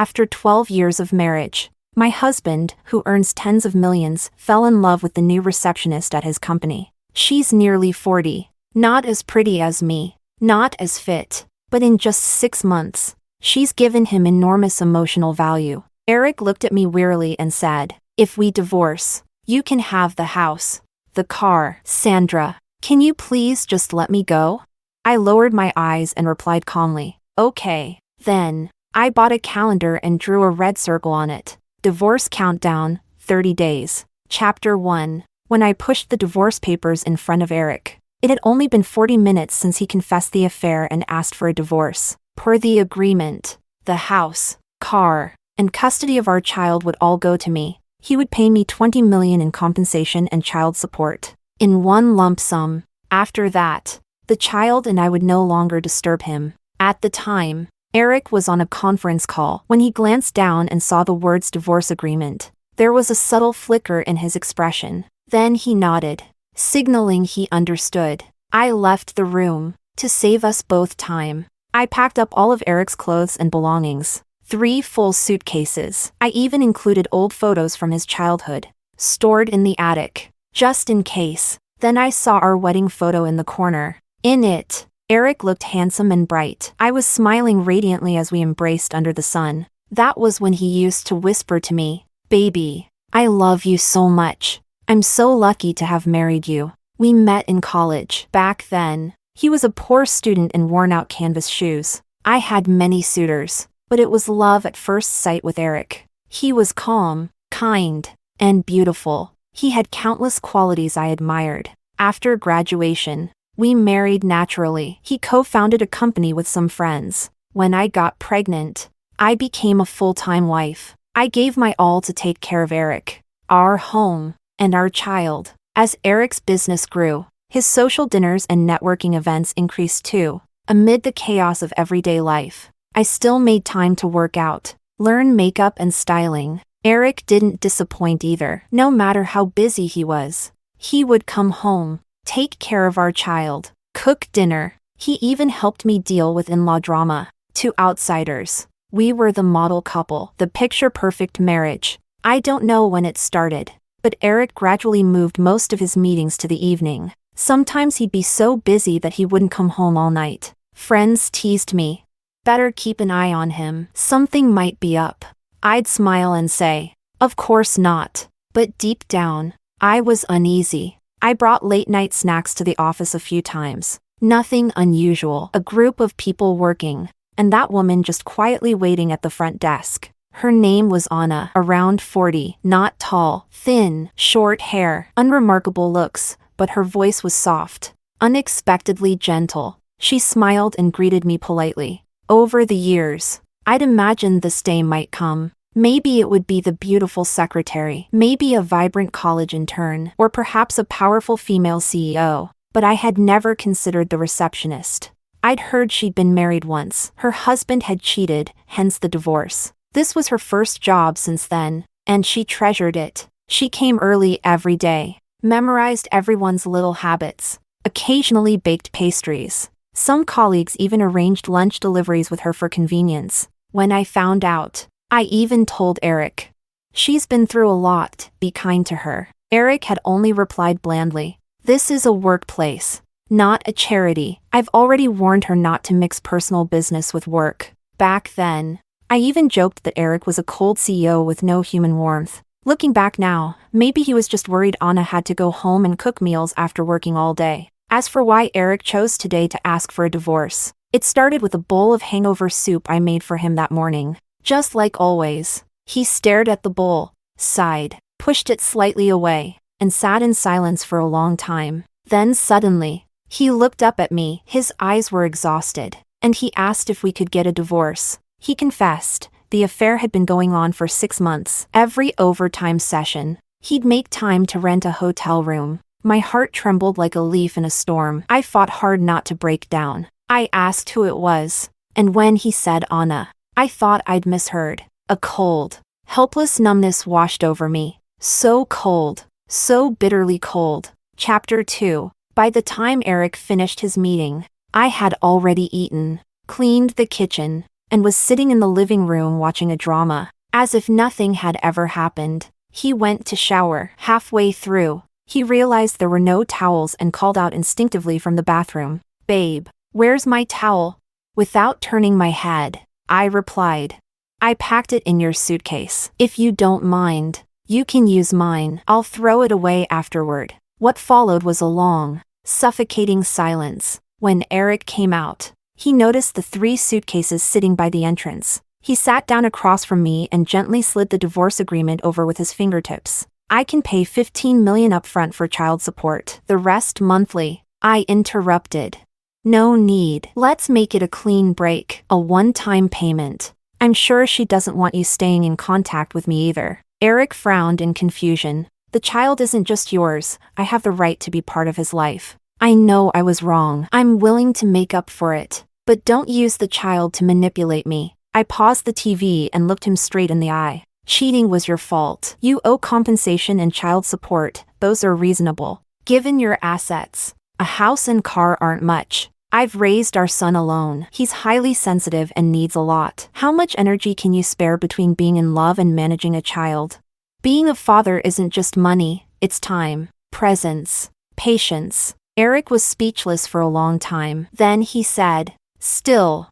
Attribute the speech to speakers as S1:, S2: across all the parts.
S1: After 12 years of marriage, my husband, who earns tens of millions, fell in love with the new receptionist at his company. She's nearly 40, not as pretty as me, not as fit, but in just 6 months, she's given him enormous emotional value. Erick looked at me wearily and said, "If we divorce, you can have the house, the car." Sandra, can you please just let me go? I lowered my eyes and replied calmly, "Okay." Then, I bought a calendar and drew a red circle on it. Divorce countdown, 30 days. Chapter 1. When I pushed the divorce papers in front of Erick. It had only been 40 minutes since he confessed the affair and asked for a divorce. Per the agreement, the house, car, and custody of our child would all go to me. He would pay me $20 million in compensation and child support, in one lump sum. After that, the child and I would no longer disturb him. At the time, Erick was on a conference call when he glanced down and saw the words divorce agreement. There was a subtle flicker in his expression. Then he nodded, signaling he understood. I left the room. To save us both time, I packed up all of Erick's clothes and belongings. 3 full suitcases. I even included old photos from his childhood, stored in the attic, just in case. Then I saw our wedding photo in the corner. In it, Erick looked handsome and bright. I was smiling radiantly as we embraced under the sun. That was when he used to whisper to me, "Baby, I love you so much. I'm so lucky to have married you." We met in college. Back then, he was a poor student in worn-out canvas shoes. I had many suitors, but it was love at first sight with Erick. He was calm, kind, and beautiful. He had countless qualities I admired. After graduation, we married naturally. He co-founded a company with some friends. When I got pregnant, I became a full-time wife. I gave my all to take care of Erick, our home, and our child. As Erick's business grew, his social dinners and networking events increased too. Amid the chaos of everyday life, I still made time to work out, learn makeup and styling. Erick didn't disappoint either. No matter how busy he was, he would come home, take care of our child, cook dinner. He even helped me deal with in-law drama. To outsiders, we were the model couple, the picture-perfect marriage. I don't know when it started, but Erick gradually moved most of his meetings to the evening. Sometimes he'd be so busy that he wouldn't come home all night. Friends teased me. Better keep an eye on him. Something might be up. I'd smile and say, "Of course not." But deep down, I was uneasy. I brought late-night snacks to the office a few times. Nothing unusual. A group of people working, and that woman just quietly waiting at the front desk. Her name was Anna, around 40, not tall, thin, short hair, unremarkable looks, but her voice was soft, unexpectedly gentle. She smiled and greeted me politely. Over the years, I'd imagined this day might come. Maybe it would be the beautiful secretary, maybe a vibrant college intern, or perhaps a powerful female CEO, but I had never considered the receptionist. I'd heard she'd been married once. Her husband had cheated, hence the divorce. This was her first job since then, and she treasured it. She came early every day, memorized everyone's little habits, occasionally baked pastries. Some colleagues even arranged lunch deliveries with her for convenience. When I found out, I even told Erick. "She's been through a lot, be kind to her." Erick had only replied blandly, "This is a workplace, not a charity." I've already warned her not to mix personal business with work. Back then, I even joked that Erick was a cold CEO with no human warmth. Looking back now, maybe he was just worried Anna had to go home and cook meals after working all day. As for why Erick chose today to ask for a divorce, it started with a bowl of hangover soup I made for him that morning. Just like always, he stared at the bowl, sighed, pushed it slightly away, and sat in silence for a long time. Then suddenly, he looked up at me. His eyes were exhausted, and he asked if we could get a divorce. He confessed, the affair had been going on for 6 months. Every overtime session, he'd make time to rent a hotel room. My heart trembled like a leaf in a storm. I fought hard not to break down. I asked who it was, and when he said Anna, I thought I'd misheard. A cold, helpless numbness washed over me. So cold, so bitterly cold. Chapter 2. By the time Erick finished his meeting, I had already eaten, cleaned the kitchen, and was sitting in the living room watching a drama, as if nothing had ever happened. He went to shower. Halfway through, he realized there were no towels and called out instinctively from the bathroom, "Babe, where's my towel?" Without turning my head, I replied, "I packed it in your suitcase. If you don't mind, you can use mine. I'll throw it away afterward." What followed was a long, suffocating silence. When Erick came out, he noticed the 3 suitcases sitting by the entrance. He sat down across from me and gently slid the divorce agreement over with his fingertips. "I can pay $15 million upfront for child support, the rest monthly." I interrupted. "No need. Let's make it a clean break, a one-time payment. I'm sure she doesn't want you staying in contact with me either." Erick frowned in confusion. "The child isn't just yours. I have the right to be part of his life. I know I was wrong. I'm willing to make up for it. But don't use the child to manipulate me." I paused the TV and looked him straight in the eye. "Cheating was your fault. You owe compensation and child support. Those are reasonable. Given your assets, a house and car aren't much. I've raised our son alone. He's highly sensitive and needs a lot. How much energy can you spare between being in love and managing a child? Being a father isn't just money, it's time, presence, patience." Erick was speechless for a long time. Then he said, "Still,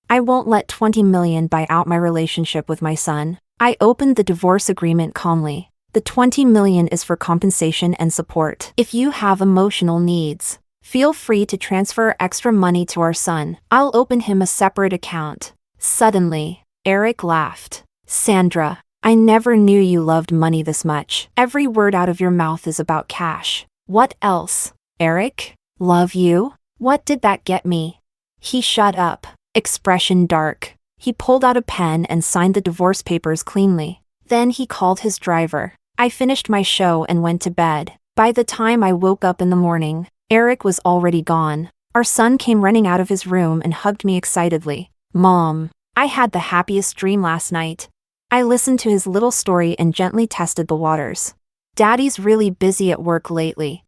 S1: I won't let $20 million buy out my relationship with my son." I opened the divorce agreement calmly. "The $20 million is for compensation and support. If you have emotional needs, feel free to transfer extra money to our son. I'll open him a separate account." Suddenly, Erick laughed. "Sandra, I never knew you loved money this much. Every word out of your mouth is about cash." "What else?" "Erick, love you? What did that get me?" He shut up, expression dark. He pulled out a pen and signed the divorce papers cleanly. Then he called his driver. I finished my show and went to bed. By the time I woke up in the morning, Erick was already gone. Our son came running out of his room and hugged me excitedly. "Mom, I had the happiest dream last night." I listened to his little story and gently tested the waters. "Daddy's really busy at work lately.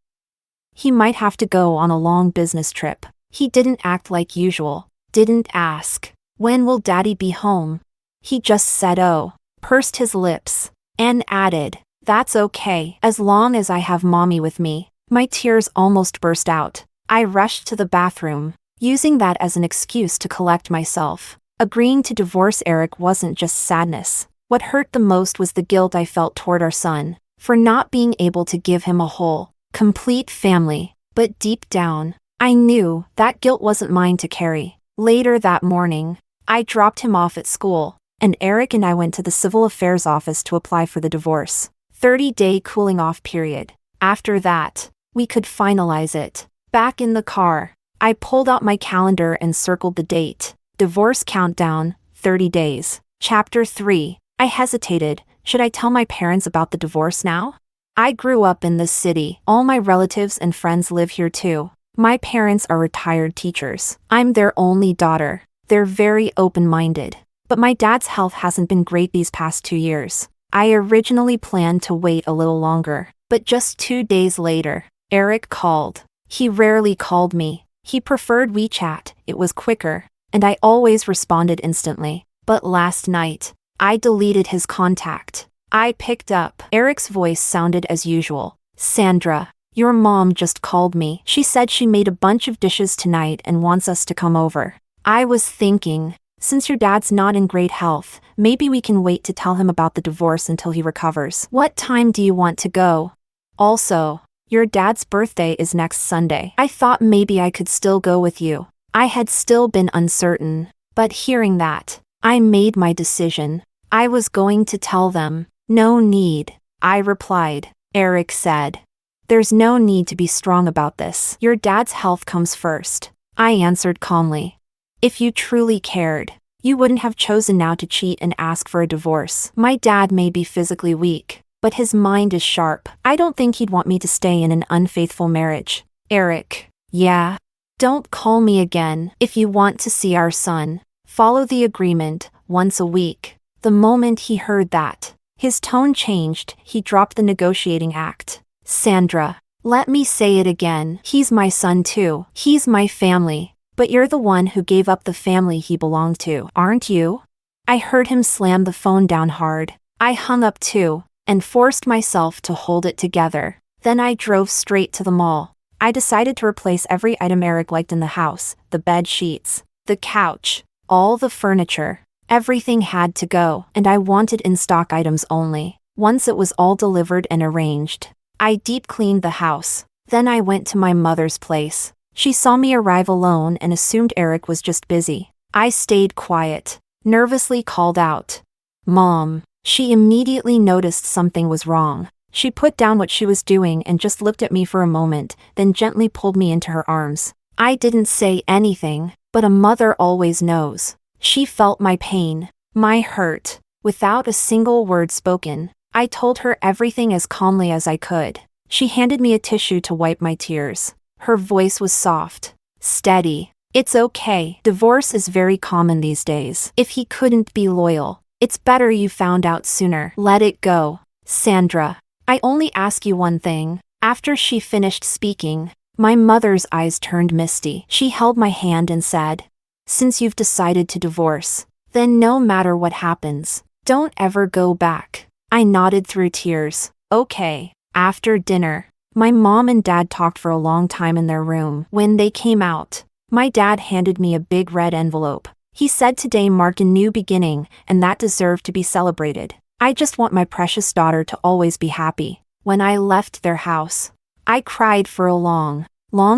S1: He might have to go on a long business trip." He didn't act like usual, didn't ask, "When will Daddy be home?" He just said "oh," pursed his lips, and added, "That's okay, as long as I have Mommy with me." My tears almost burst out. I rushed to the bathroom, using that as an excuse to collect myself. Agreeing to divorce Erick wasn't just sadness. What hurt the most was the guilt I felt toward our son, for not being able to give him a whole, complete family. But deep down, I knew that guilt wasn't mine to carry. Later that morning, I dropped him off at school, and Erick and I went to the Civil Affairs office to apply for the divorce. 30-day cooling off period. After that, we could finalize it. Back in the car, I pulled out my calendar and circled the date. Divorce countdown, 30 days. Chapter 3. I hesitated. Should I tell my parents about the divorce now? I grew up in this city. All my relatives and friends live here too. My parents are retired teachers. I'm their only daughter. They're very open-minded. But my dad's health hasn't been great these past 2 years. I originally planned to wait a little longer, but just 2 days later, Erick called. He rarely called me. He preferred WeChat. It was quicker, and I always responded instantly. But last night, I deleted his contact. I picked up. Erick's voice sounded as usual. "Sandra, your mom just called me. She said she made a bunch of dishes tonight and wants us to come over." I was thinking, since your dad's not in great health, maybe we can wait to tell him about the divorce until he recovers. "What time do you want to go? Also, your dad's birthday is next Sunday. I thought maybe I could still go with you." I had still been uncertain, but hearing that, I made my decision. I was going to tell them. "No need," I replied. Erick said, "There's no need to be strong about this. Your dad's health comes first." I answered calmly. "If you truly cared, you wouldn't have chosen now to cheat and ask for a divorce. My dad may be physically weak, but his mind is sharp. I don't think he'd want me to stay in an unfaithful marriage." Erick, "Yeah. Don't call me again. If you want to see our son, follow the agreement, once a week." The moment he heard that, his tone changed. He dropped the negotiating act. "Sandra, let me say it again. He's my son too. He's my family. But you're the one who gave up the family he belonged to, aren't you? I heard him slam the phone down hard. I hung up too, and forced myself to hold it together. Then I drove straight to the mall. I decided to replace every item Erick liked in the house, the bed sheets, the couch, all the furniture. Everything had to go, and I wanted in-stock items only. Once it was all delivered and arranged, I deep cleaned the house. Then I went to my mother's place. She saw me arrive alone and assumed Erick was just busy. I stayed quiet, nervously called out, "Mom." She immediately noticed something was wrong. She put down what she was doing and just looked at me for a moment, then gently pulled me into her arms. I didn't say anything, but a mother always knows. She felt my pain, my hurt. Without a single word spoken, I told her everything as calmly as I could. She handed me a tissue to wipe my tears. Her voice was soft, steady. "It's okay. Divorce is very common these days. If he couldn't be loyal, it's better you found out sooner. Let it go. Sandra, I only ask you one thing." After she finished speaking, my mother's eyes turned misty. She held my hand and said, "Since you've decided to divorce, then no matter what happens, don't ever go back." I nodded through tears. "Okay." After dinner, my mom and dad talked for a long time in their room. When they came out, my dad handed me a big red envelope. He said today marked a new beginning, and that deserved to be celebrated. I just want my precious daughter to always be happy. When I left their house, I cried for a long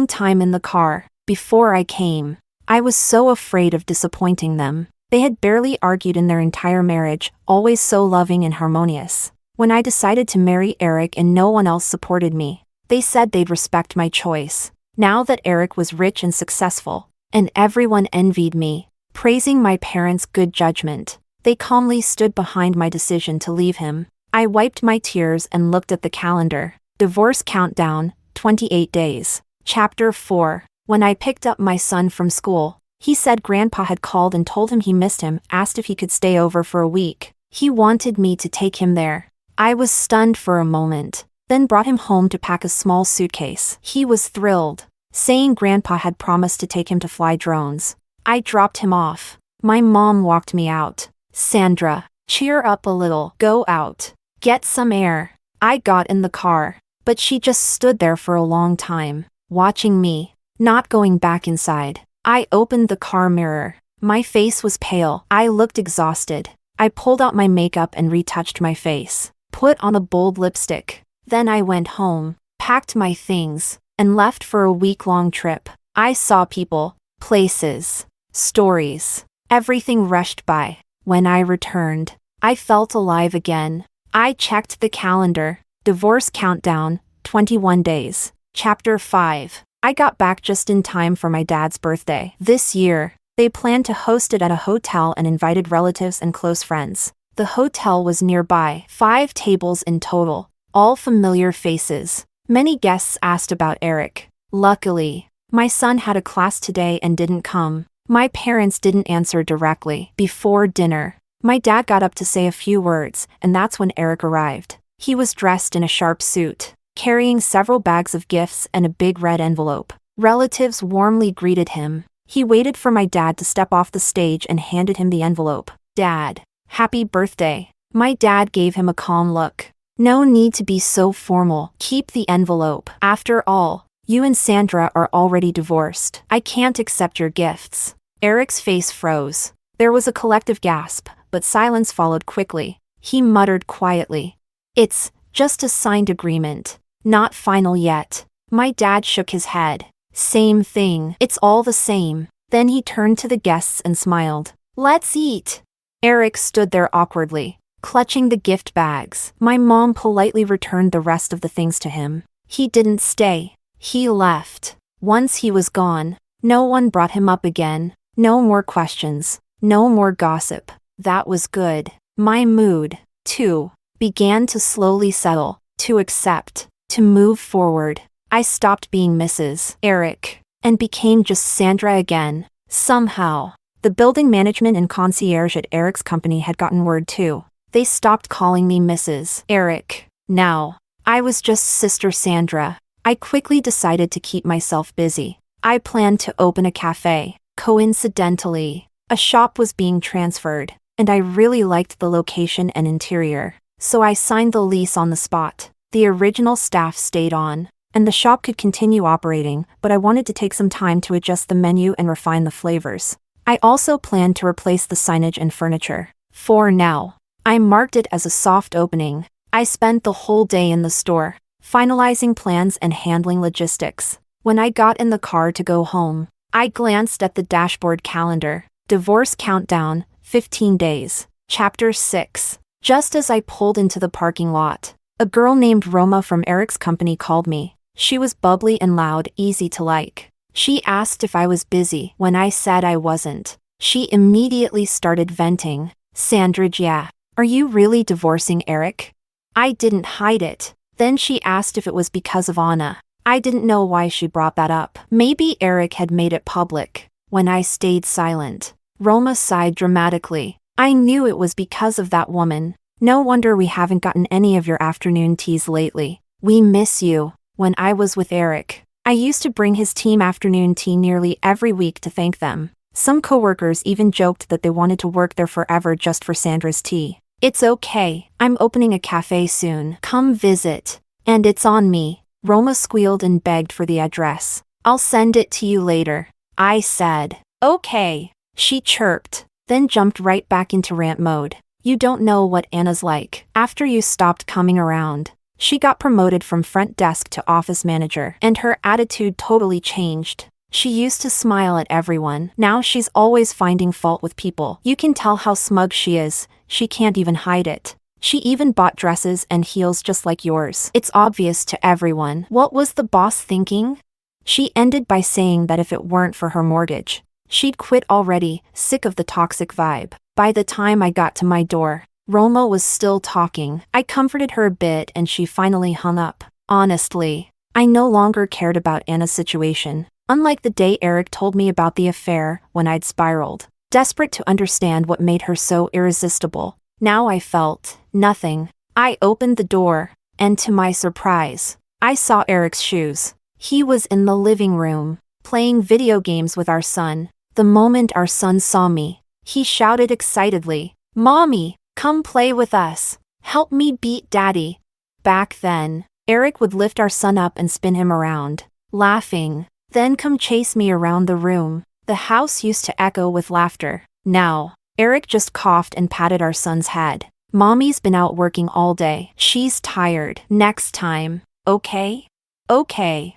S1: time in the car. Before I came, I was so afraid of disappointing them. They had barely argued in their entire marriage, always so loving and harmonious. When I decided to marry Erick and no one else supported me, they said they'd respect my choice. Now that Erick was rich and successful, and everyone envied me, praising my parents' good judgment, they calmly stood behind my decision to leave him. I wiped my tears and looked at the calendar. Divorce countdown, 28 days. Chapter 4. When I picked up my son from school, he said Grandpa had called and told him he missed him, asked if he could stay over for a week. He wanted me to take him there. I was stunned for a moment, then brought him home to pack a small suitcase. He was thrilled, saying Grandpa had promised to take him to fly drones. I dropped him off. My mom walked me out. "Sandra, cheer up a little. Go out. Get some air." I got in the car, but she just stood there for a long time, watching me, not going back inside. I opened the car mirror. My face was pale. I looked exhausted. I pulled out my makeup and retouched my face, put on a bold lipstick. Then I went home, packed my things, and left for a week-long trip. I saw people, places, stories. Everything rushed by. When I returned, I felt alive again. I checked the calendar. Divorce countdown, 21 days. Chapter 5. I got back just in time for my dad's birthday. This year, they planned to host it at a hotel and invited relatives and close friends. The hotel was nearby, 5 tables in total, all familiar faces. Many guests asked about Erick. Luckily, my son had a class today and didn't come. My parents didn't answer directly. Before dinner, my dad got up to say a few words, and that's when Erick arrived. He was dressed in a sharp suit, carrying several bags of gifts and a big red envelope. Relatives warmly greeted him. He waited for my dad to step off the stage and handed him the envelope. "Dad, happy birthday." My dad gave him a calm look. "No need to be so formal. Keep the envelope. After all, you and Sandra are already divorced. I can't accept your gifts." Erick's face froze. There was a collective gasp, but silence followed quickly. He muttered quietly, "It's just a signed agreement. Not final yet." My dad shook his head. "Same thing. It's all the same." Then he turned to the guests and smiled. "Let's eat." Erick stood there awkwardly, clutching the gift bags. My mom politely returned the rest of the things to him. He didn't stay. He left. Once he was gone, no one brought him up again. No more questions. No more gossip. That was good. My mood, too, began to slowly settle, to accept, to move forward. I stopped being Mrs. Erick, and became just Sandra again. Somehow, the building management and concierge at Erick's company had gotten word too. They stopped calling me Mrs. Erick. Now, I was just Sister Sandra. I quickly decided to keep myself busy. I planned to open a cafe. Coincidentally, a shop was being transferred, and I really liked the location and interior, so I signed the lease on the spot. The original staff stayed on, and the shop could continue operating, but I wanted to take some time to adjust the menu and refine the flavors. I also planned to replace the signage and furniture. For now, I marked it as a soft opening. I spent the whole day in the store, finalizing plans and handling logistics. When I got in the car to go home, I glanced at the dashboard calendar. Divorce countdown, 15 days. Chapter 6. Just as I pulled into the parking lot, a girl named Roma from Erick's company called me. She was bubbly and loud, easy to like. She asked if I was busy. When I said I wasn't, she immediately started venting. Sandra, yeah. Are you really divorcing Erick? I didn't hide it. Then she asked if it was because of Anna. I didn't know why she brought that up. Maybe Erick had made it public. When I stayed silent, Roma sighed dramatically. I knew it was because of that woman. No wonder we haven't gotten any of your afternoon teas lately. We miss you. When I was with Erick, I used to bring his team afternoon tea nearly every week to thank them. Some coworkers even joked that they wanted to work there forever just for Sandra's tea. It's okay, I'm opening a cafe soon. Come visit. And it's on me. Roma squealed and begged for the address. I'll send it to you later. I said, okay. She chirped, then jumped right back into rant mode. You don't know what Anna's like. After you stopped coming around, she got promoted from front desk to office manager, and her attitude totally changed. She used to smile at everyone. Now she's always finding fault with people. You can tell how smug she is. She can't even hide it. She even bought dresses and heels just like yours. It's obvious to everyone. What was the boss thinking? She ended by saying that if it weren't for her mortgage, she'd quit already, sick of the toxic vibe. By the time I got to my door, Roma was still talking. I comforted her a bit and she finally hung up. Honestly, I no longer cared about Anna's situation. Unlike the day Erick told me about the affair when I'd spiraled, desperate to understand what made her so irresistible, now I felt nothing. I opened the door, and to my surprise, I saw Erick's shoes. He was in the living room, playing video games with our son. The moment our son saw me, he shouted excitedly, "Mommy, come play with us. Help me beat Daddy." Back then, Erick would lift our son up and spin him around, laughing, then come chase me around the room. The house used to echo with laughter. Now, Erick just coughed and patted our son's head. Mommy's been out working all day. She's tired. Next time, okay? Okay.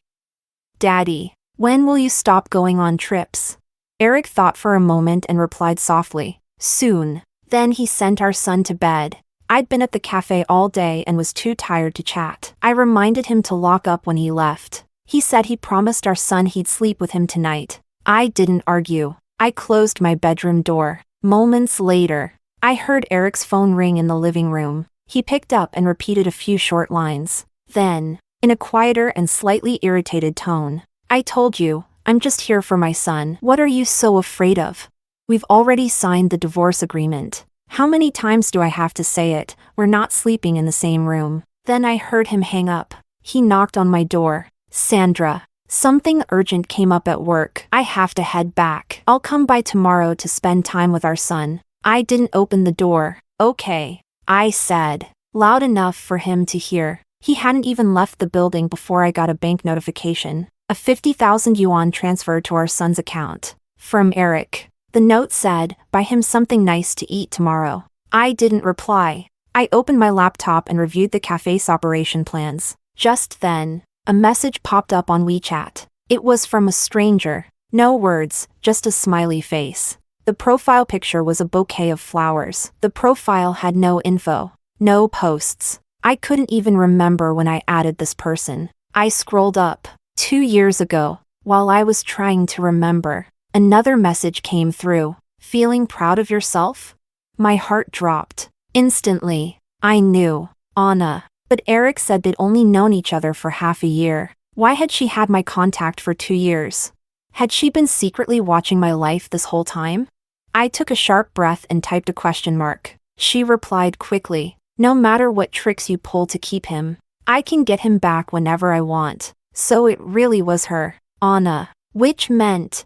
S1: Daddy, when will you stop going on trips? Erick thought for a moment and replied softly, soon. Then he sent our son to bed. I'd been at the cafe all day and was too tired to chat. I reminded him to lock up when he left. He said he promised our son he'd sleep with him tonight. I didn't argue. I closed my bedroom door. Moments later, I heard Erick's phone ring in the living room. He picked up and repeated a few short lines. Then, in a quieter and slightly irritated tone, I told you, I'm just here for my son. What are you so afraid of? We've already signed the divorce agreement. How many times do I have to say it? We're not sleeping in the same room. Then I heard him hang up. He knocked on my door. Sandra, something urgent came up at work. I have to head back. I'll come by tomorrow to spend time with our son. I didn't open the door. Okay, I said, loud enough for him to hear. He hadn't even left the building before I got a bank notification. A 50,000 yuan transfer to our son's account. From Erick. The note said, buy him something nice to eat tomorrow. I didn't reply. I opened my laptop and reviewed the cafe's operation plans. Just then, a message popped up on WeChat. It was from a stranger. No words, just a smiley face. The profile picture was a bouquet of flowers. The profile had no info. No posts. I couldn't even remember when I added this person. I scrolled up. 2 years ago, while I was trying to remember, another message came through. Feeling proud of yourself? My heart dropped. Instantly, I knew. Anna. But Erick said they'd only known each other for half a year. Why had she had my contact for 2 years? Had she been secretly watching my life this whole time? I took a sharp breath and typed a question mark. She replied quickly, no matter what tricks you pull to keep him, I can get him back whenever I want. So it really was her. Anna. Which meant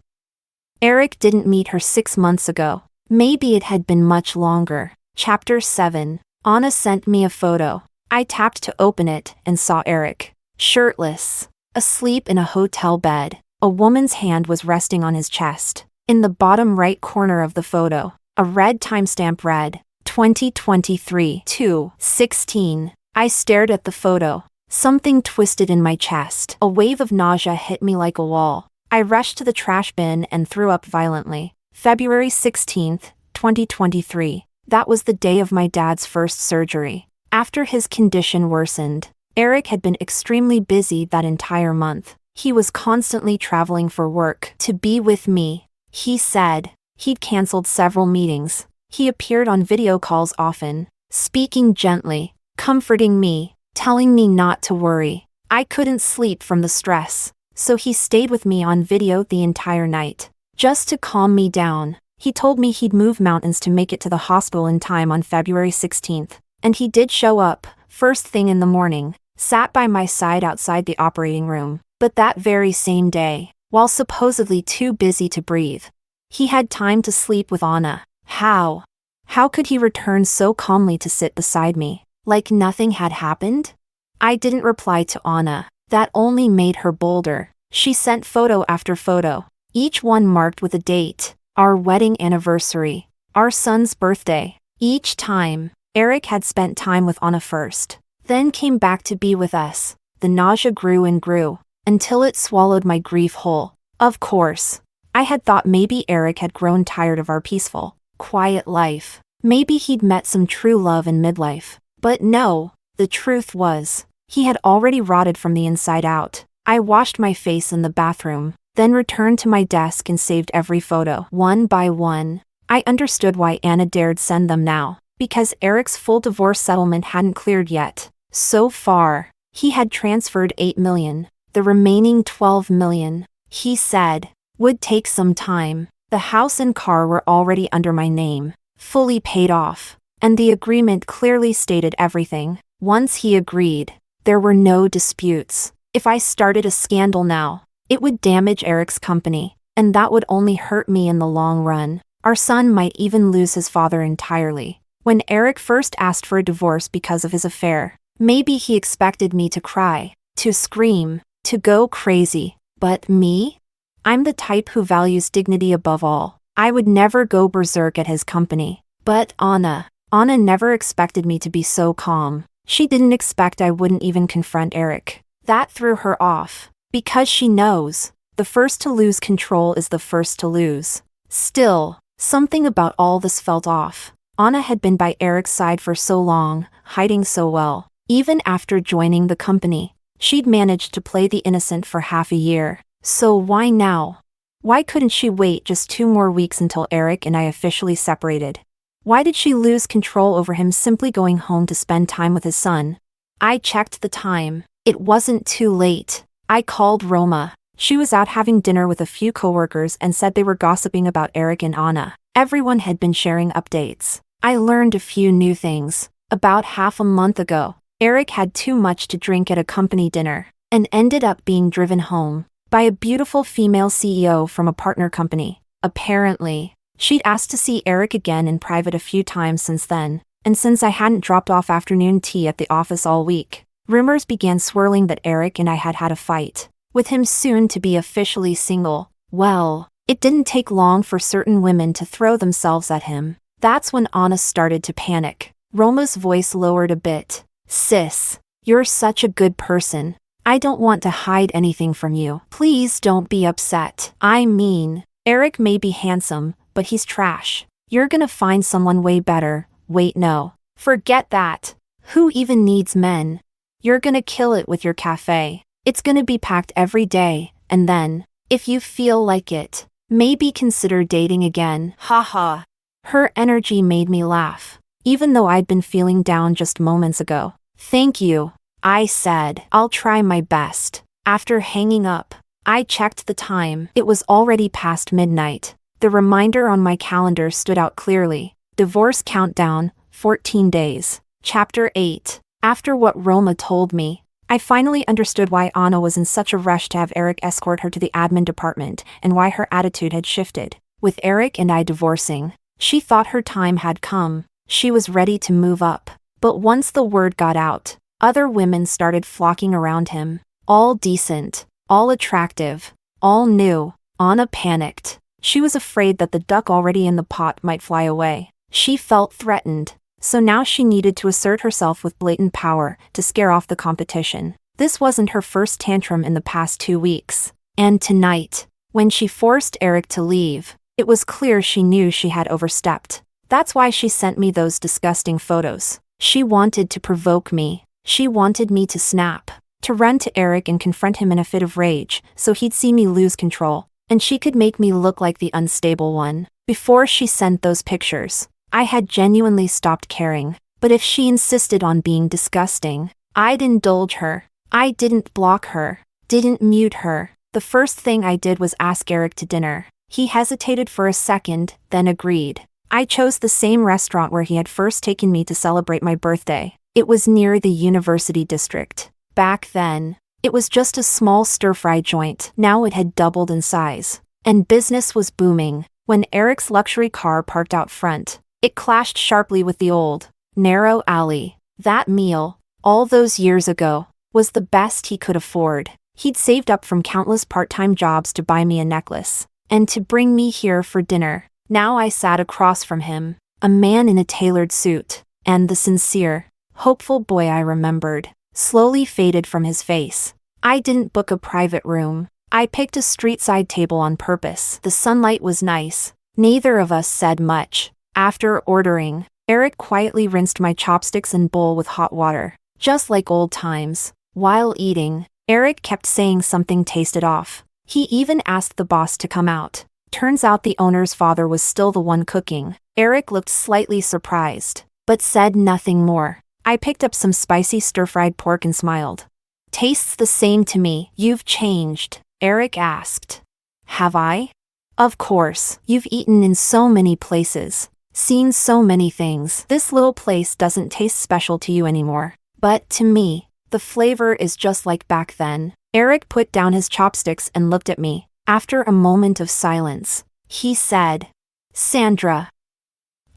S1: Erick didn't meet her 6 months ago. Maybe it had been much longer. Chapter 7. Anna sent me a photo. I tapped to open it and saw Erick, shirtless, asleep in a hotel bed. A woman's hand was resting on his chest. In the bottom right corner of the photo, a red timestamp read, 2023-2-16. I stared at the photo. Something twisted in my chest. A wave of nausea hit me like a wall. I rushed to the trash bin and threw up violently. February 16th, 2023. That was the day of my dad's first surgery. After his condition worsened, Erick had been extremely busy that entire month. He was constantly traveling for work to be with me. He said he'd canceled several meetings. He appeared on video calls often, speaking gently, comforting me, telling me not to worry. I couldn't sleep from the stress, so he stayed with me on video the entire night, just to calm me down. He told me he'd move mountains to make it to the hospital in time on February 16th, and he did show up, first thing in the morning, sat by my side outside the operating room. But that very same day, while supposedly too busy to breathe, he had time to sleep with Anna. How? How could he return so calmly to sit beside me, like nothing had happened? I didn't reply to Anna. That only made her bolder. She sent photo after photo, each one marked with a date, our wedding anniversary, our son's birthday. Each time, Erick had spent time with Anna first, then came back to be with us. The nausea grew and grew, until it swallowed my grief whole. Of course, I had thought maybe Erick had grown tired of our peaceful, quiet life. Maybe he'd met some true love in midlife. But no, the truth was, he had already rotted from the inside out. I washed my face in the bathroom, then returned to my desk and saved every photo, one by one. I understood why Anna dared send them now, because Erick's full divorce settlement hadn't cleared yet. So far, he had transferred $8 million. The remaining $12 million, he said, would take some time. The house and car were already under my name, fully paid off, and the agreement clearly stated everything. Once he agreed, there were no disputes. If I started a scandal now, it would damage Erick's company, and that would only hurt me in the long run. Our son might even lose his father entirely. When Erick first asked for a divorce because of his affair, maybe he expected me to cry, to scream, to go crazy. But me? I'm the type who values dignity above all. I would never go berserk at his company. But Anna never expected me to be so calm. She didn't expect I wouldn't even confront Erick. That threw her off, because she knows, the first to lose control is the first to lose. Still, something about all this felt off. Anna had been by Erick's side for so long, hiding so well. Even after joining the company, she'd managed to play the innocent for half a year. So why now? Why couldn't she wait just 2 more weeks until Erick and I officially separated? Why did she lose control over him simply going home to spend time with his son? I checked the time. It wasn't too late. I called Roma. She was out having dinner with a few coworkers and said they were gossiping about Erick and Anna. Everyone had been sharing updates. I learned a few new things. About half a month ago, Erick had too much to drink at a company dinner, and ended up being driven home by a beautiful female CEO from a partner company. Apparently, she'd asked to see Erick again in private a few times since then, and since I hadn't dropped off afternoon tea at the office all week, rumors began swirling that Erick and I had had a fight, with him soon to be officially single. Well, it didn't take long for certain women to throw themselves at him. That's when Anna started to panic. Roma's voice lowered a bit. Sis, you're such a good person. I don't want to hide anything from you. Please don't be upset. I mean, Erick may be handsome, but he's trash. You're gonna find someone way better. Wait, no. Forget that. Who even needs men? You're gonna kill it with your cafe. It's gonna be packed every day, and then, if you feel like it, maybe consider dating again. Haha. Her energy made me laugh, even though I'd been feeling down just moments ago. Thank you, I said. I'll try my best. After hanging up, I checked the time. It was already past midnight. The reminder on my calendar stood out clearly. Divorce countdown, 14 days. Chapter 8. After what Roma told me, I finally understood why Anna was in such a rush to have Erick escort her to the admin department and why her attitude had shifted. With Erick and I divorcing, she thought her time had come. She was ready to move up. But once the word got out, other women started flocking around him. All decent, all attractive, all new. Anna panicked. She was afraid that the duck already in the pot might fly away. She felt threatened. So now she needed to assert herself with blatant power to scare off the competition. This wasn't her first tantrum in the past 2 weeks. And tonight, when she forced Erick to leave, it was clear she knew she had overstepped. That's why she sent me those disgusting photos. She wanted to provoke me. She wanted me to snap, to run to Erick and confront him in a fit of rage, so he'd see me lose control, and she could make me look like the unstable one. Before she sent those pictures, I had genuinely stopped caring. But if she insisted on being disgusting, I'd indulge her. I didn't block her, didn't mute her. The first thing I did was ask Erick to dinner. He hesitated for a second, then agreed. I chose the same restaurant where he had first taken me to celebrate my birthday. It was near the University District. Back then, it was just a small stir-fry joint. Now it had doubled in size. And business was booming. When Erick's luxury car parked out front, it clashed sharply with the old, narrow alley. That meal, all those years ago, was the best he could afford. He'd saved up from countless part-time jobs to buy me a necklace, and to bring me here for dinner. Now I sat across from him, a man in a tailored suit, and the sincere, hopeful boy I remembered, slowly faded from his face. I didn't book a private room. I picked a street-side table on purpose. The sunlight was nice. Neither of us said much. After ordering, Erick quietly rinsed my chopsticks and bowl with hot water, just like old times. While eating, Erick kept saying something tasted off. He even asked the boss to come out. Turns out the owner's father was still the one cooking. Erick looked slightly surprised, but said nothing more. I picked up some spicy stir-fried pork and smiled. Tastes the same to me. You've changed, Erick asked. Have I? Of course. You've eaten in so many places, seen so many things. This little place doesn't taste special to you anymore. But to me, the flavor is just like back then. Erick put down his chopsticks and looked at me. After a moment of silence, he said, Sandra.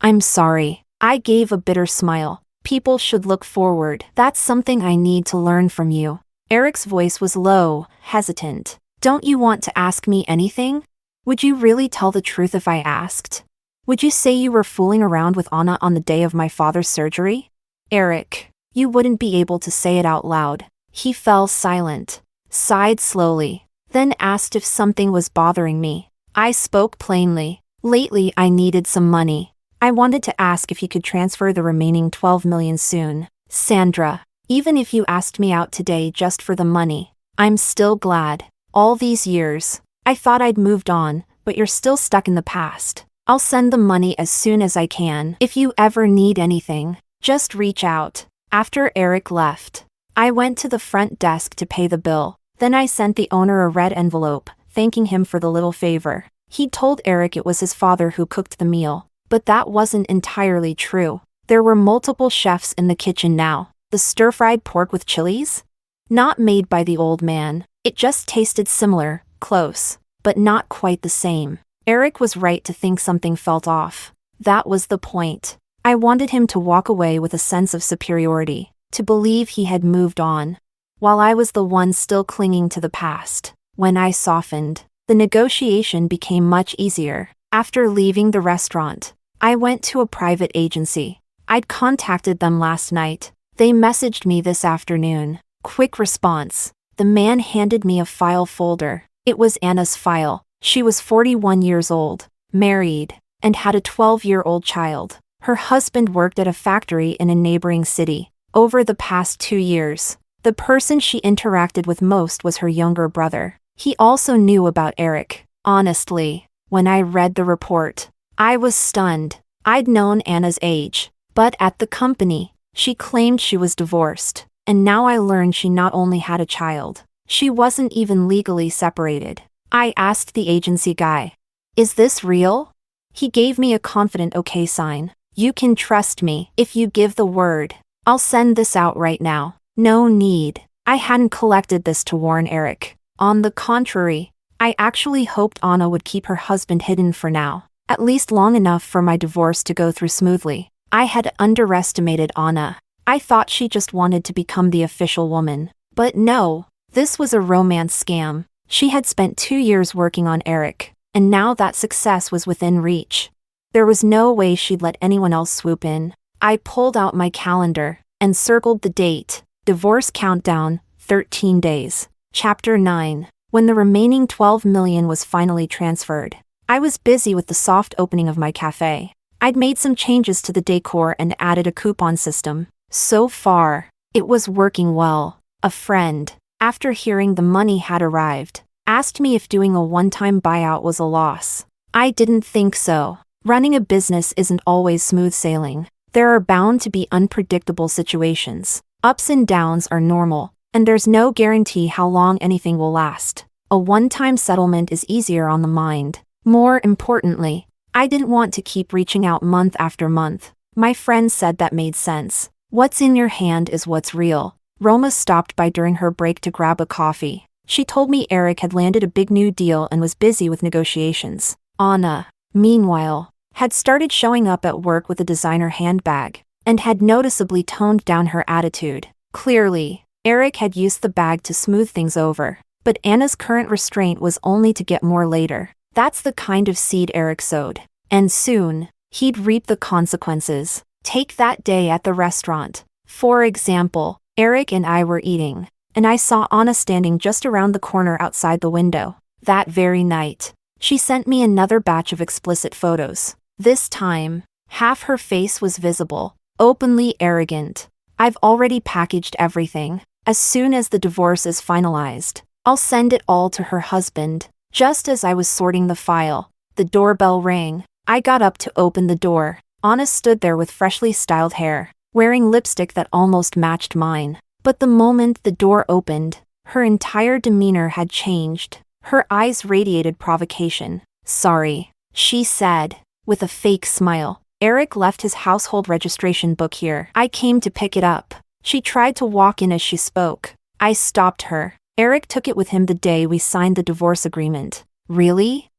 S1: I'm sorry. I gave a bitter smile. People should look forward. That's something I need to learn from you. Erick's voice was low, hesitant. Don't you want to ask me anything? Would you really tell the truth if I asked? Would you say you were fooling around with Anna on the day of my father's surgery? Erick, you wouldn't be able to say it out loud. He fell silent, sighed slowly, then asked if something was bothering me. I spoke plainly. Lately I needed some money. I wanted to ask if he could transfer the remaining 12 million soon. Sandra, even if you asked me out today just for the money, I'm still glad. All these years, I thought I'd moved on, but you're still stuck in the past. I'll send the money as soon as I can. If you ever need anything, just reach out. After Erick left, I went to the front desk to pay the bill. Then I sent the owner a red envelope, thanking him for the little favor. He told Erick it was his father who cooked the meal, but that wasn't entirely true. There were multiple chefs in the kitchen now. The stir-fried pork with chilies? Not made by the old man. It just tasted similar, close, but not quite the same. Erick was right to think something felt off. That was the point. I wanted him to walk away with a sense of superiority, to believe he had moved on, while I was the one still clinging to the past. When I softened, the negotiation became much easier. After leaving the restaurant, I went to a private agency. I'd contacted them last night. They messaged me this afternoon. Quick response. The man handed me a file folder. It was Anna's file. She was 41 years old, married, and had a 12-year-old child. Her husband worked at a factory in a neighboring city. Over the past 2 years, the person she interacted with most was her younger brother. He also knew about Erick. Honestly, when I read the report, I was stunned. I'd known Anna's age, but at the company, she claimed she was divorced. And now I learned she not only had a child, she wasn't even legally separated. I asked the agency guy, "Is this real?" He gave me a confident okay sign. "You can trust me if you give the word. I'll send this out right now." No need. I hadn't collected this to warn Erick. On the contrary, I actually hoped Anna would keep her husband hidden for now, at least long enough for my divorce to go through smoothly. I had underestimated Anna. I thought she just wanted to become the official woman. But no, this was a romance scam. She had spent 2 years working on Erick, and now that success was within reach. There was no way she'd let anyone else swoop in. I pulled out my calendar and circled the date. Divorce countdown, 13 days. Chapter 9. When the remaining 12 million was finally transferred, I was busy with the soft opening of my cafe. I'd made some changes to the decor and added a coupon system. So far, it was working well. A friend, after hearing the money had arrived, asked me if doing a one-time buyout was a loss. I didn't think so. Running a business isn't always smooth sailing. There are bound to be unpredictable situations. Ups and downs are normal, and there's no guarantee how long anything will last. A one-time settlement is easier on the mind. More importantly, I didn't want to keep reaching out month after month. My friend said that made sense. What's in your hand is what's real. Roma stopped by during her break to grab a coffee. She told me Erick had landed a big new deal and was busy with negotiations. Anna, meanwhile, had started showing up at work with a designer handbag, and had noticeably toned down her attitude. Clearly, Erick had used the bag to smooth things over, but Anna's current restraint was only to get more later. That's the kind of seed Erick sowed, and soon, he'd reap the consequences. Take that day at the restaurant. For example, Erick and I were eating, and I saw Anna standing just around the corner outside the window. That very night, she sent me another batch of explicit photos. This time, half her face was visible, openly arrogant. I've already packaged everything. As soon as the divorce is finalized, I'll send it all to her husband. Just as I was sorting the file, the doorbell rang. I got up to open the door. Anna stood there with freshly styled hair, wearing lipstick that almost matched mine. But the moment the door opened, her entire demeanor had changed. Her eyes radiated provocation. "Sorry," she said, with a fake smile. "Erick left his household registration book here. I came to pick it up." She tried to walk in as she spoke. I stopped her. "Erick took it with him the day we signed the divorce agreement." "Really?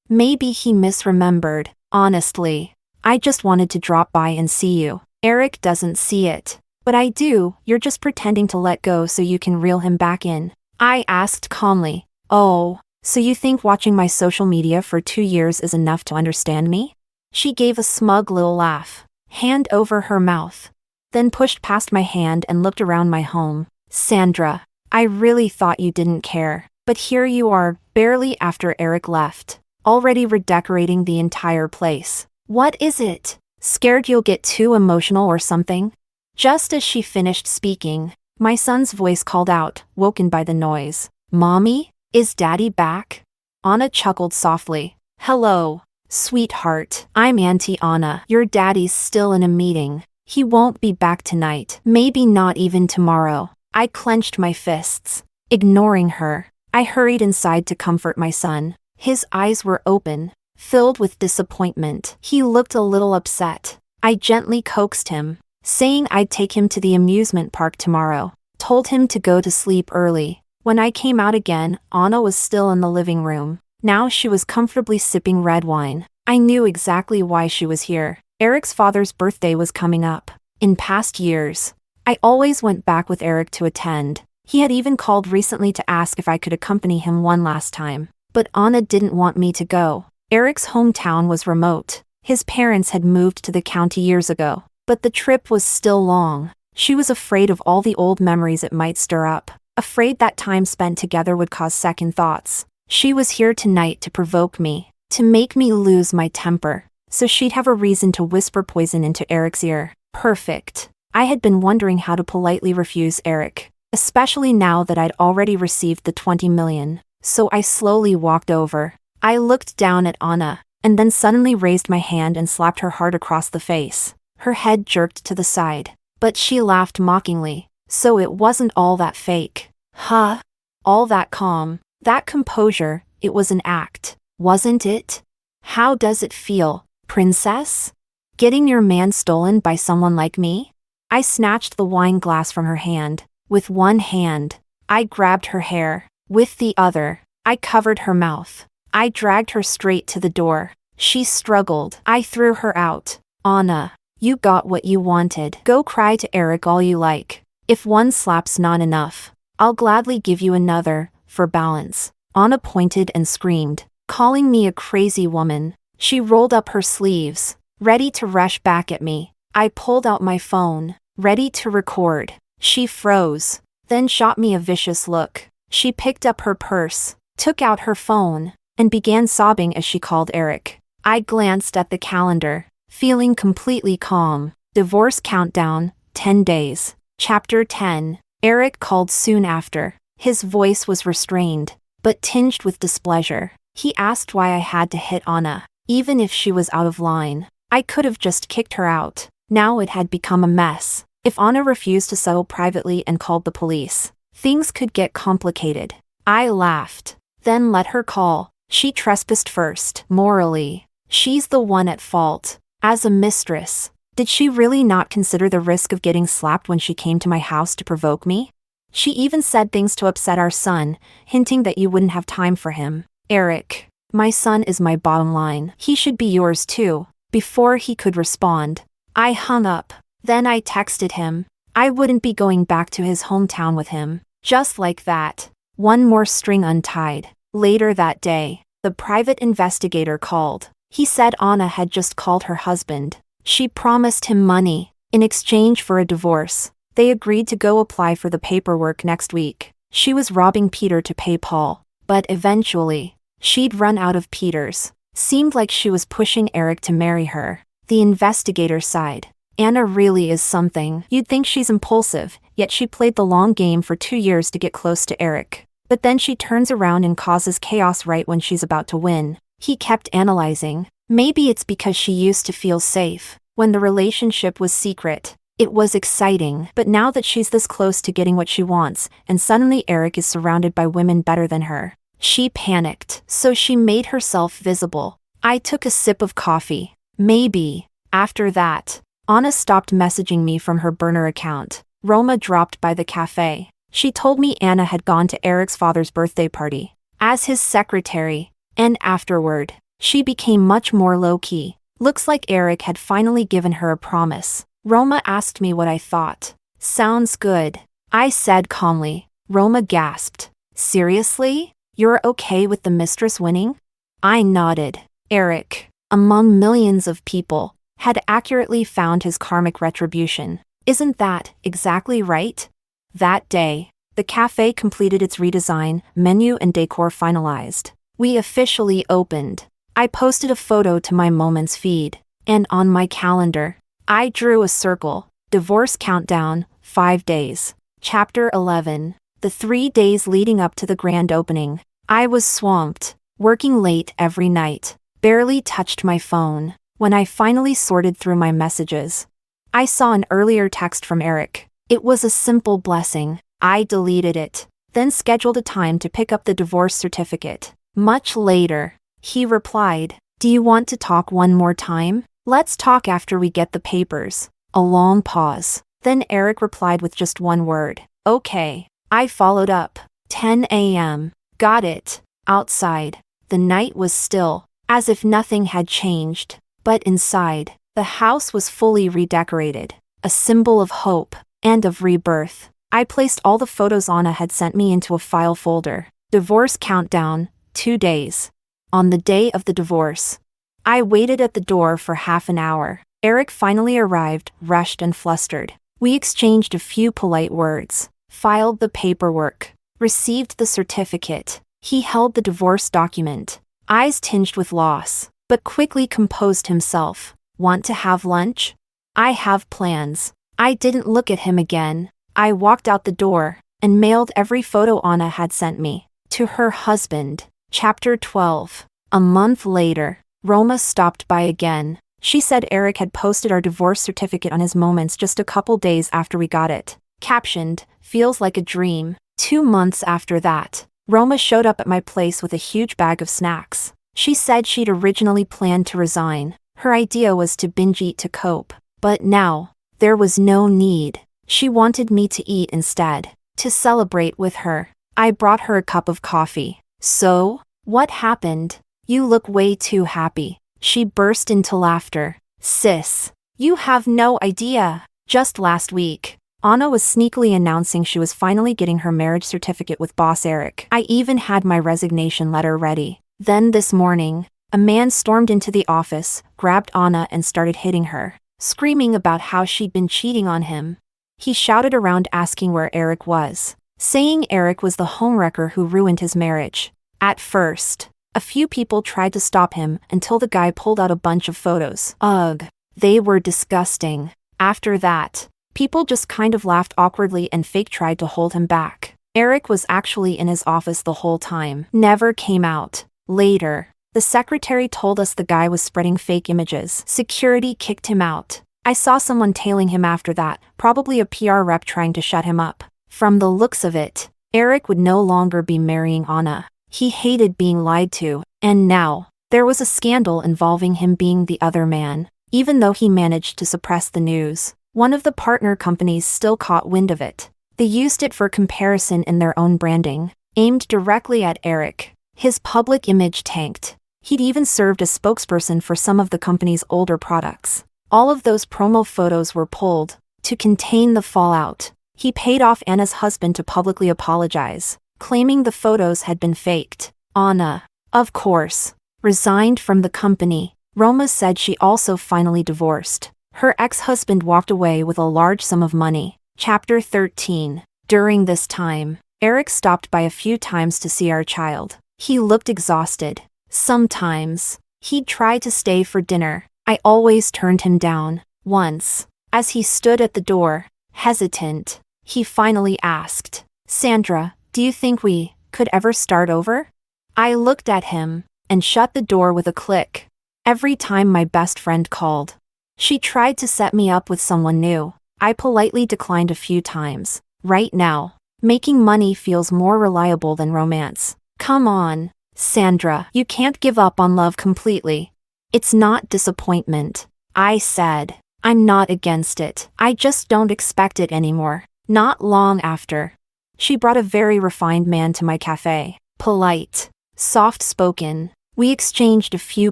S1: Maybe he misremembered. Honestly, I just wanted to drop by and see you." "Erick doesn't see it." "But I do. You're just pretending to let go so you can reel him back in." I asked calmly. "Oh, so you think watching my social media for 2 years is enough to understand me?" She gave a smug little laugh, hand over her mouth, then pushed past my hand and looked around my home. "Sandra, I really thought you didn't care, but here you are, barely after Erick left, already redecorating the entire place. What is it? Scared you'll get too emotional or something?" Just as she finished speaking, my son's voice called out, woken by the noise. "Mommy, is Daddy back?" Anna chuckled softly. "Hello, sweetheart. I'm Auntie Anna. Your daddy's still in a meeting. He won't be back tonight. Maybe not even tomorrow." I clenched my fists. Ignoring her, I hurried inside to comfort my son. His eyes were open, filled with disappointment. He looked a little upset. I gently coaxed him, saying I'd take him to the amusement park tomorrow. Told him to go to sleep early. When I came out again, Anna was still in the living room. Now she was comfortably sipping red wine. I knew exactly why she was here. Erick's father's birthday was coming up. In past years, I always went back with Erick to attend. He had even called recently to ask if I could accompany him one last time. But Anna didn't want me to go. Erick's hometown was remote. His parents had moved to the county years ago. But the trip was still long. She was afraid of all the old memories it might stir up. Afraid that time spent together would cause second thoughts. She was here tonight to provoke me, to make me lose my temper, so she'd have a reason to whisper poison into Erick's ear. Perfect. I had been wondering how to politely refuse Erick, especially now that I'd already received the 20 million. So I slowly walked over. I looked down at Anna, and then suddenly raised my hand and slapped her hard across the face. Her head jerked to the side, but she laughed mockingly. So it wasn't all that fake. Huh? All that calm, that composure, it was an act, wasn't it? How does it feel, princess? Getting your man stolen by someone like me? I snatched the wine glass from her hand, With one hand, I grabbed her hair. With the other, I covered her mouth. I dragged her straight to the door. She struggled. I threw her out. Anna, you got what you wanted. Go cry to Erick all you like. If one slap's not enough, I'll gladly give you another, for balance. Anna pointed and screamed, calling me a crazy woman. She rolled up her sleeves, ready to rush back at me. I pulled out my phone, ready to record. She froze, then shot me a vicious look. She picked up her purse, took out her phone, and began sobbing as she called Erick. I glanced at the calendar, feeling completely calm. Divorce countdown, 10 days. Chapter 10. Erick called soon after. His voice was restrained, but tinged with displeasure. He asked why I had to hit Anna, even if she was out of line. I could have just kicked her out. Now it had become a mess. If Anna refused to settle privately and called the police, things could get complicated. I laughed, then let her call. She trespassed first. Morally, she's the one at fault. As a mistress, did she really not consider the risk of getting slapped when she came to my house to provoke me? She even said things to upset our son, hinting that you wouldn't have time for him. Erick, my son is my bottom line. He should be yours too. Before he could respond, I hung up. Then I texted him. I wouldn't be going back to his hometown with him. Just like that. One more string untied. Later that day, the private investigator called. He said Anna had just called her husband. She promised him money in exchange for a divorce. They agreed to go apply for the paperwork next week. She was robbing Peter to pay Paul, but eventually, she'd run out of Peters. Seemed like she was pushing Erick to marry her. The investigator sighed. Anna really is something. You'd think she's impulsive, yet she played the long game for 2 years to get close to Erick. But then she turns around and causes chaos right when she's about to win. He kept analyzing. Maybe it's because she used to feel safe. When the relationship was secret, it was exciting. But now that she's this close to getting what she wants, and suddenly Erick is surrounded by women better than her, she panicked. So she made herself visible. I took a sip of coffee. Maybe. After that, Anna stopped messaging me from her burner account. Roma dropped by the cafe. She told me Anna had gone to Erick's father's birthday party as his secretary, and afterward, she became much more low-key. Looks like Erick had finally given her a promise. Roma asked me what I thought. Sounds good, I said calmly. Roma gasped. Seriously? You're okay with the mistress winning? I nodded. Erick, among millions of people, had accurately found his karmic retribution. Isn't that exactly right? That day, the cafe completed its redesign, menu and decor finalized. We officially opened. I posted a photo to my Moments feed, and on my calendar, I drew a circle. Divorce countdown, 5 days. Chapter 11. The 3 days leading up to the grand opening. I was swamped, working late every night, barely touched my phone. When I finally sorted through my messages, I saw an earlier text from Erick. It was a simple blessing. I deleted it, then scheduled a time to pick up the divorce certificate. Much later, he replied, "Do you want to talk one more time? Let's talk after we get the papers." A long pause. Then Erick replied with just one word. "Okay." I followed up. 10 a.m. Got it. Outside, the night was still, as if nothing had changed. But inside, the house was fully redecorated, a symbol of hope and of rebirth. I placed all the photos Anna had sent me into a file folder. Divorce countdown, 2 days. On the day of the divorce, I waited at the door for half an hour. Erick finally arrived, rushed and flustered. We exchanged a few polite words, filed the paperwork, received the certificate. He held the divorce document, eyes tinged with loss, but quickly composed himself. "Want to have lunch? I have plans." I didn't look at him again. I walked out the door and mailed every photo Anna had sent me to her husband. Chapter 12. A month later, Roma stopped by again. She said Erick had posted our divorce certificate on his Moments just a couple days after we got it. Captioned, "Feels like a dream." 2 months after that, Roma showed up at my place with a huge bag of snacks. She said she'd originally planned to resign. Her idea was to binge eat to cope. But now, there was no need. She wanted me to eat instead. to celebrate with her. I brought her a cup of coffee. So, what happened? You look way too happy. She burst into laughter. Sis, you have no idea. Just last week, Anna was sneakily announcing she was finally getting her marriage certificate with boss Erick. I even had my resignation letter ready. Then this morning, a man stormed into the office, grabbed Anna and started hitting her, screaming about how she'd been cheating on him. He shouted around asking where Erick was, saying Erick was the homewrecker who ruined his marriage. At first, a few people tried to stop him until the guy pulled out a bunch of photos. Ugh, they were disgusting. After that, people just kind of laughed awkwardly and fake tried to hold him back. Erick was actually in his office the whole time, never came out. Later, the secretary told us the guy was spreading fake images. Security kicked him out. I saw someone tailing him after that, probably a PR rep trying to shut him up. From the looks of it, Erick would no longer be marrying Anna. He hated being lied to, and now, there was a scandal involving him being the other man. Even though he managed to suppress the news, one of the partner companies still caught wind of it. They used it for comparison in their own branding, aimed directly at Erick. His public image tanked. He'd even served as spokesperson for some of the company's older products. All of those promo photos were pulled. To contain the fallout, he paid off Anna's husband to publicly apologize, claiming the photos had been faked. Anna, of course, resigned from the company. Roma said she also finally divorced. Her ex-husband walked away with a large sum of money. Chapter 13. During this time, Erick stopped by a few times to see our child. He looked exhausted. Sometimes, he'd try to stay for dinner. I always turned him down. Once, as he stood at the door, hesitant, he finally asked, Sandra, do you think we could ever start over? I looked at him and shut the door with a click. Every time my best friend called, she tried to set me up with someone new. I politely declined a few times. Right now, making money feels more reliable than romance. Come on, Sandra, you can't give up on love completely. It's not disappointment. I said, I'm not against it. I just don't expect it anymore. Not long after, she brought a very refined man to my cafe. Polite, soft-spoken. We exchanged a few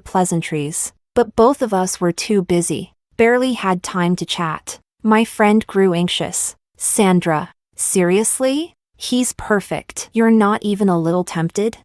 S1: pleasantries, but both of us were too busy, barely had time to chat. My friend grew anxious. Sandra, seriously? He's perfect. You're not even a little tempted?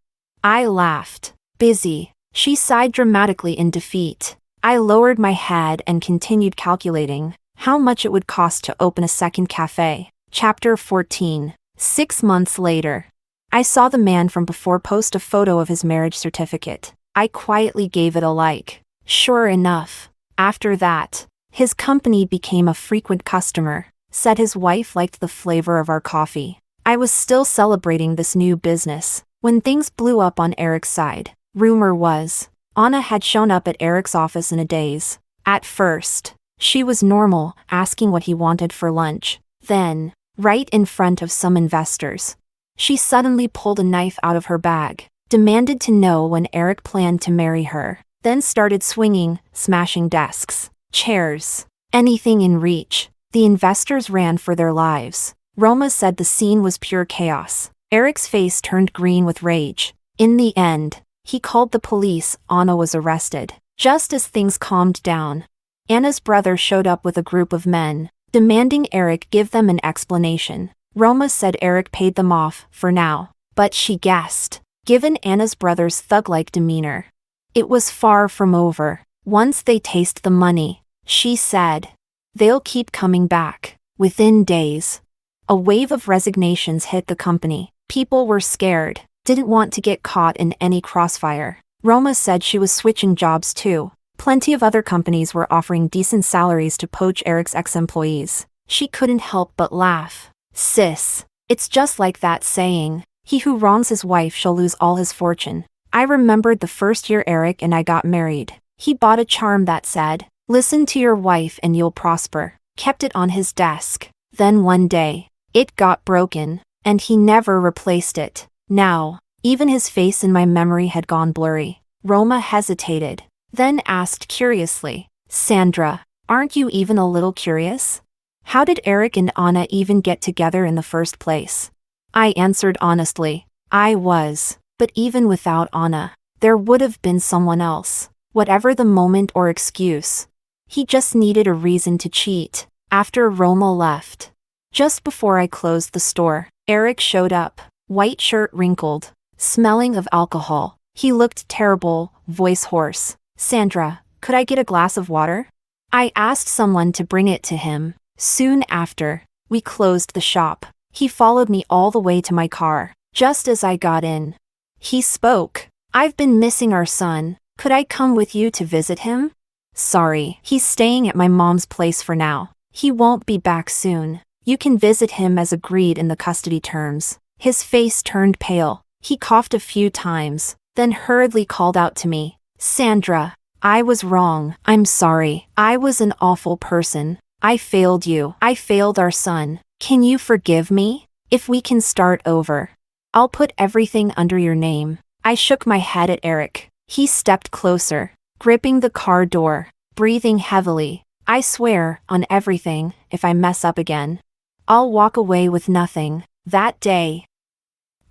S1: I laughed. Busy. She sighed dramatically in defeat. I lowered my head and continued calculating how much it would cost to open a second cafe. Chapter 14. 6 months later, I saw the man from before post a photo of his marriage certificate. I quietly gave it a like. Sure enough, after that, his company became a frequent customer, said his wife liked the flavor of our coffee. I was still celebrating this new business when things blew up on Erick's side. Rumor was, Anna had shown up at Erick's office in a daze. At first, she was normal, asking what he wanted for lunch. Then, right in front of some investors, she suddenly pulled a knife out of her bag, demanded to know when Erick planned to marry her, then started swinging, smashing desks, chairs, anything in reach. The investors ran for their lives. Roma said the scene was pure chaos. Erick's face turned green with rage. In the end, he called the police. Anna was arrested. Just as things calmed down, Anna's brother showed up with a group of men, demanding Erick give them an explanation. Roma said Erick paid them off, for now, but she guessed, given Anna's brother's thug-like demeanor, it was far from over. Once they taste the money, she said, they'll keep coming back. Within days, a wave of resignations hit the company. People were scared, didn't want to get caught in any crossfire. Roma said she was switching jobs too. Plenty of other companies were offering decent salaries to poach Erick's ex-employees. She couldn't help but laugh. Sis, it's just like that saying, he who wrongs his wife shall lose all his fortune. I remembered the first year Erick and I got married. He bought a charm that said, listen to your wife and you'll prosper. Kept it on his desk. Then one day, it got broken, and he never replaced it. Now, even his face in my memory had gone blurry. Roma hesitated, then asked curiously, Sandra, aren't you even a little curious? How did Erick and Anna even get together in the first place? I answered honestly. I was. But even without Anna, there would have been someone else. Whatever the moment or excuse. He just needed a reason to cheat. After Roma left. Just before I closed the store, Erick showed up. White shirt wrinkled. Smelling of alcohol. He looked terrible, voice hoarse. Sandra, could I get a glass of water? I asked someone to bring it to him. Soon after, we closed the shop. He followed me all the way to my car, just as I got in. He spoke. I've been missing our son. Could I come with you to visit him? Sorry, he's staying at my mom's place for now. He won't be back soon. You can visit him as agreed in the custody terms. His face turned pale. He coughed a few times, then hurriedly called out to me. Sandra, I was wrong. I'm sorry. I was an awful person. I failed you. I failed our son. Can you forgive me? If we can start over. I'll put everything under your name. I shook my head at Erick. He stepped closer, gripping the car door, breathing heavily. I swear, on everything, if I mess up again, I'll walk away with nothing. That day,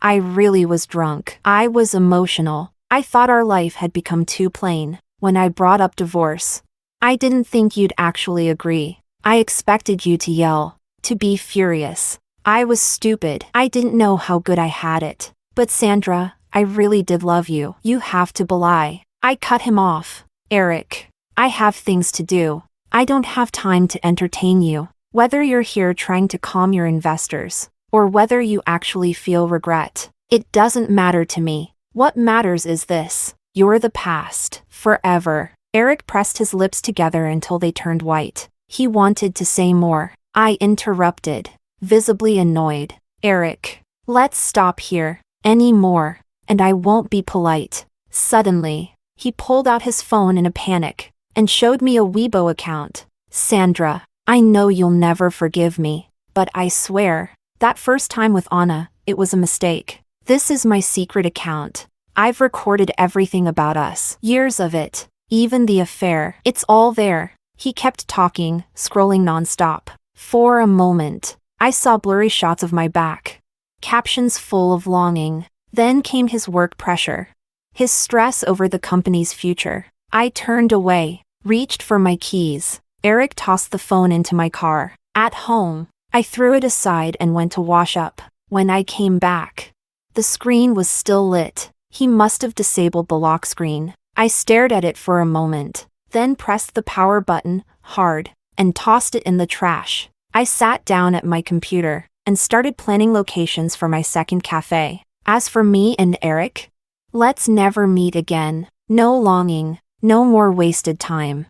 S1: I really was drunk. I was emotional. I thought our life had become too plain. When I brought up divorce, I didn't think you'd actually agree. I expected you to yell, to be furious. I was stupid. I didn't know how good I had it. But Sandra, I really did love you. You have to belie. I cut him off. Erick, I have things to do. I don't have time to entertain you. Whether you're here trying to calm your investors, or whether you actually feel regret, it doesn't matter to me. What matters is this. You're the past. Forever. Erick pressed his lips together until they turned white. He wanted to say more. I interrupted, visibly annoyed. Erick, let's stop here. Any more, and I won't be polite. Suddenly, he pulled out his phone in a panic, and showed me a Weibo account. Sandra, I know you'll never forgive me, but I swear, that first time with Anna, it was a mistake. This is my secret account. I've recorded everything about us. Years of it. Even the affair. It's all there. He kept talking, scrolling nonstop. For a moment, I saw blurry shots of my back. Captions full of longing. Then came his work pressure. His stress over the company's future. I turned away, reached for my keys. Erick tossed the phone into my car. At home, I threw it aside and went to wash up. When I came back, the screen was still lit. He must have disabled the lock screen. I stared at it for a moment, then pressed the power button, hard, and tossed it in the trash. I sat down at my computer and started planning locations for my second cafe. As for me and Erick, let's never meet again. No longing, no more wasted time.